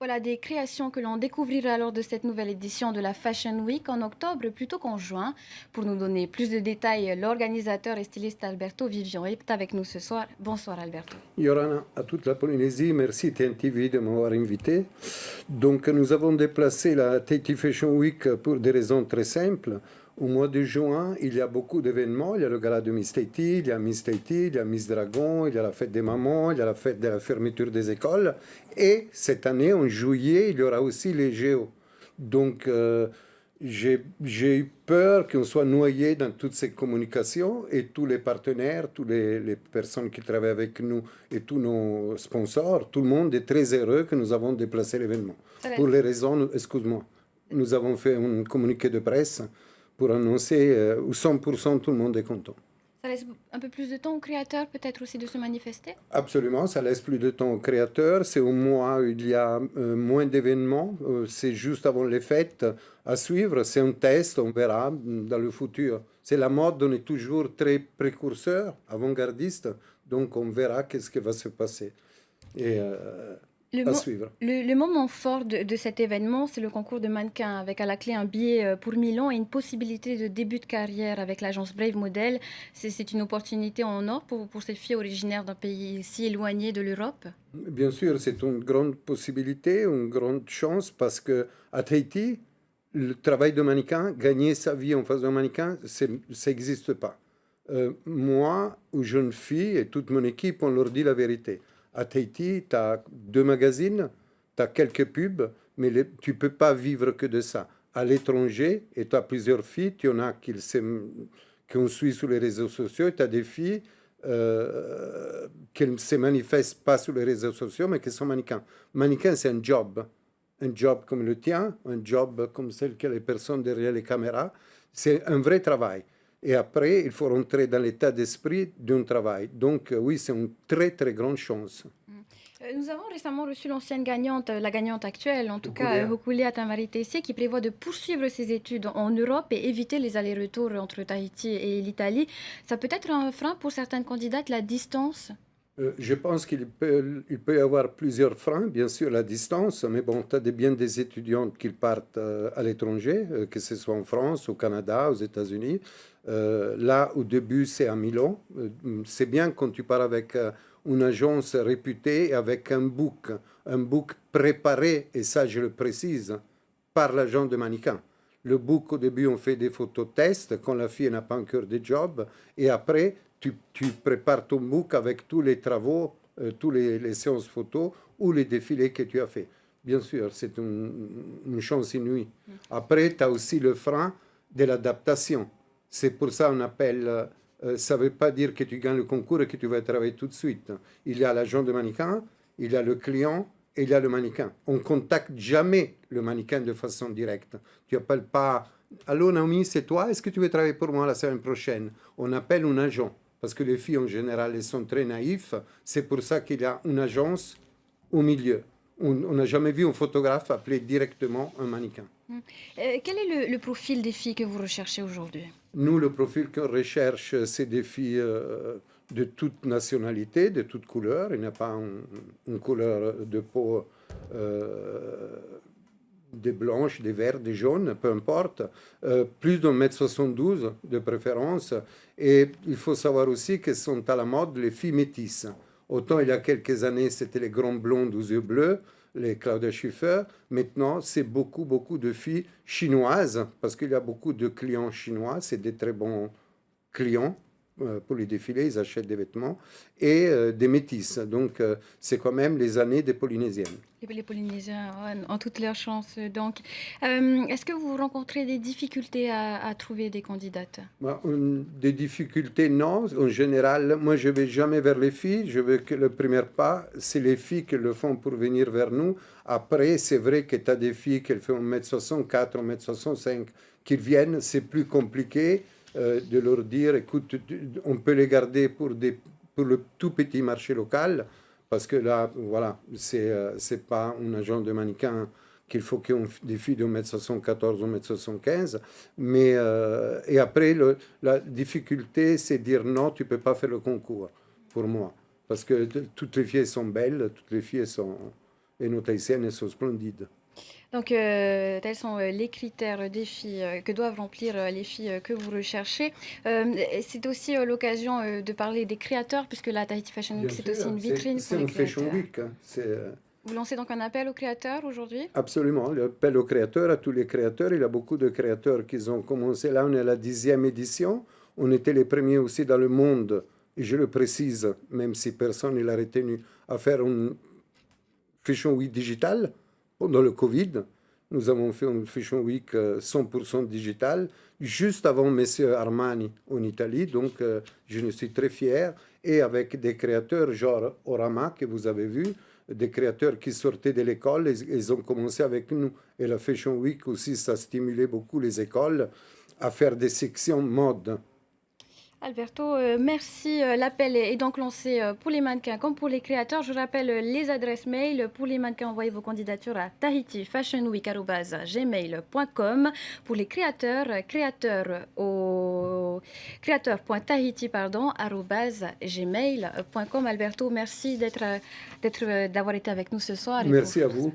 Voilà des créations que l'on découvrira lors de cette nouvelle édition de la Fashion Week en octobre plutôt qu'en juin. Pour nous donner plus de détails, l'organisateur et styliste Alberto Vivian est avec nous ce soir. Bonsoir Alberto. Yorana, à toute la Polynésie, merci TNTV de m'avoir invité. Donc, nous avons déplacé la Tahiti Fashion Week pour des raisons très simples. Au mois de juin, il y a beaucoup d'événements. Il y a le gala de Miss Tahiti, il y a Miss Tahiti, il y a Miss Dragon, il y a la fête des mamans, il y a la fête de la fermeture des écoles. Et cette année, en juillet, il y aura aussi les Géos. Donc, j'ai eu peur qu'on soit noyé dans toutes ces communications et tous les partenaires, toutes les personnes qui travaillent avec nous et tous nos sponsors, tout le monde est très heureux que nous avons déplacé l'événement. Ça laisse, Pour les raisons, excuse-moi, nous avons fait un communiqué de presse pour annoncer où 100% tout le monde est content. ça laisse un peu plus de temps aux créateurs peut-être aussi de se manifester. Absolument, ça laisse plus de temps aux créateurs. C'est au mois où il y a moins d'événements. C'est juste avant les fêtes à suivre. C'est un test, on verra dans le futur. C'est la mode, on est toujours très précurseur, avant-gardiste. Donc on verra qu'est-ce qui va se passer. Et Le, à mo- suivre. le moment fort de cet événement, c'est le concours de mannequins avec à la clé un billet pour Milan et une possibilité de début de carrière avec l'agence Brave Model. C'est une opportunité en or pour ces filles originaires d'un pays si éloigné de l'Europe. Bien sûr, c'est une grande possibilité, une grande chance parce que à Tahiti, le travail de mannequin, gagner sa vie en faisant mannequin, ça n'existe pas. Moi, aux jeunes filles et toute mon équipe, on leur dit la vérité. À Tahiti, tu as deux magazines, tu as quelques pubs, mais tu ne peux pas vivre que de ça. À l'étranger, et tu as plusieurs filles, tu en as qu'on suit sur les réseaux sociaux, tu as des filles qui ne se manifestent pas sur les réseaux sociaux, mais qui sont mannequins. Mannequin, c'est un job. Un job comme le tien, un job comme celle que les personnes derrière les caméras. C'est un vrai travail. Et après, il faut rentrer dans l'état d'esprit d'un travail. Donc, oui, c'est une très, très grande chance. Nous avons récemment reçu l'ancienne gagnante, la gagnante actuelle, en tout cas, Julia. Hokulia Tamari Tessé, qui prévoit de poursuivre ses études en Europe et éviter les allers-retours entre Tahiti et l'Italie. Ça peut être un frein pour certaines candidates, la distance. Je pense il peut y avoir plusieurs freins, bien sûr, la distance, mais bon, tu as bien des étudiantes qui partent à l'étranger, que ce soit en France, au Canada, aux États-Unis. Là, au début, c'est à Milan. C'est bien quand tu pars avec une agence réputée, avec un book préparé, et ça, je le précise, par l'agent de mannequin. Le book, au début, on fait des photos tests quand la fille n'a pas encore de job, et après, tu prépares ton book avec tous les travaux, tous les séances photos ou les défilés que tu as fait. Bien sûr, c'est une chance inouïe. Après, tu as aussi le frein de l'adaptation. C'est pour ça qu'on appelle, ça ne veut pas dire que tu gagnes le concours et que tu vas travailler tout de suite. Il y a l'agent de mannequin, il y a le client et il y a le mannequin. On ne contacte jamais le mannequin de façon directe. Tu n'appelles pas, allô Naomi, c'est toi, est-ce que tu veux travailler pour moi la semaine prochaine? On appelle un agent parce que les filles en général elles sont très naïfs. C'est pour ça qu'il y a une agence au milieu. On n'a jamais vu un photographe appeler directement un mannequin. Quel est le profil des filles que vous recherchez aujourd'hui? Nous, le profil qu'on recherche, c'est des filles de toute nationalité, de toute couleur. Il n'y a pas une couleur de peau euh, des blanches, des verts, des jaunes, peu importe. Plus d'un mètre 72 de préférence. Et il faut savoir aussi que sont à la mode les filles métisses. Autant il y a quelques années, c'était les grandes blondes aux yeux bleus, les Claudia Schiffer. Maintenant, c'est beaucoup, beaucoup de filles chinoises, parce qu'il y a beaucoup de clients chinois. C'est des très bons clients pour les défilés, ils achètent des vêtements, et des métisses. Donc, c'est quand même les années des Polynésiennes. Les Polynésiens ont toutes leurs chances. Donc, est-ce que vous rencontrez des difficultés à trouver des candidates? Des difficultés, non. En général, moi, je vais jamais vers les filles. Je veux que le premier pas, c'est les filles qui le font pour venir vers nous. Après, c'est vrai que tu as des filles qui font 1m64, 1m65, qui viennent. C'est plus compliqué de leur dire, écoute, on peut les garder pour le tout petit marché local. Parce que là, voilà, c'est pas un agent de mannequin qu'il faut qu'il y ait des filles de 1m74 ou 1m75. Mais, et après, la difficulté, c'est dire non, tu ne peux pas faire le concours, pour moi. Parce que toutes les filles sont belles, toutes les filles sont, et nos Tahitiennes sont splendides. Donc, tels sont les critères des filles que doivent remplir les filles que vous recherchez. C'est aussi l'occasion de parler des créateurs, puisque la Tahiti Fashion Week, Bien c'est aussi sûr, une vitrine c'est pour les un Fashion créateurs. Week, hein. C'est Vous lancez donc un appel aux créateurs aujourd'hui? absolument l'appel aux créateurs, à tous les créateurs. Il y a beaucoup de créateurs qui ont commencé. Là, on est à la 10e édition. On était les premiers aussi dans le monde, et je le précise, même si personne ne l'a retenu, à faire une Fashion Week digital pendant le Covid. Nous avons fait une Fashion Week 100% digital, juste avant Monsieur Armani en Italie. Donc, je ne suis très fier. Et avec des créateurs genre Orama, que vous avez vu, des créateurs qui sortaient de l'école, ils ont commencé avec nous. Et la Fashion Week aussi, ça stimulait beaucoup les écoles à faire des sections mode. Alberto, merci. L'appel est donc lancé pour les mannequins comme pour les créateurs. Je rappelle les adresses mail. Pour les mannequins, envoyez vos candidatures à tahitifashionweek@gmail.com. Pour les créateurs, créateur.tahiti, pardon, @gmail.com. Alberto, merci d'avoir été avec nous ce soir et pour Merci à vous.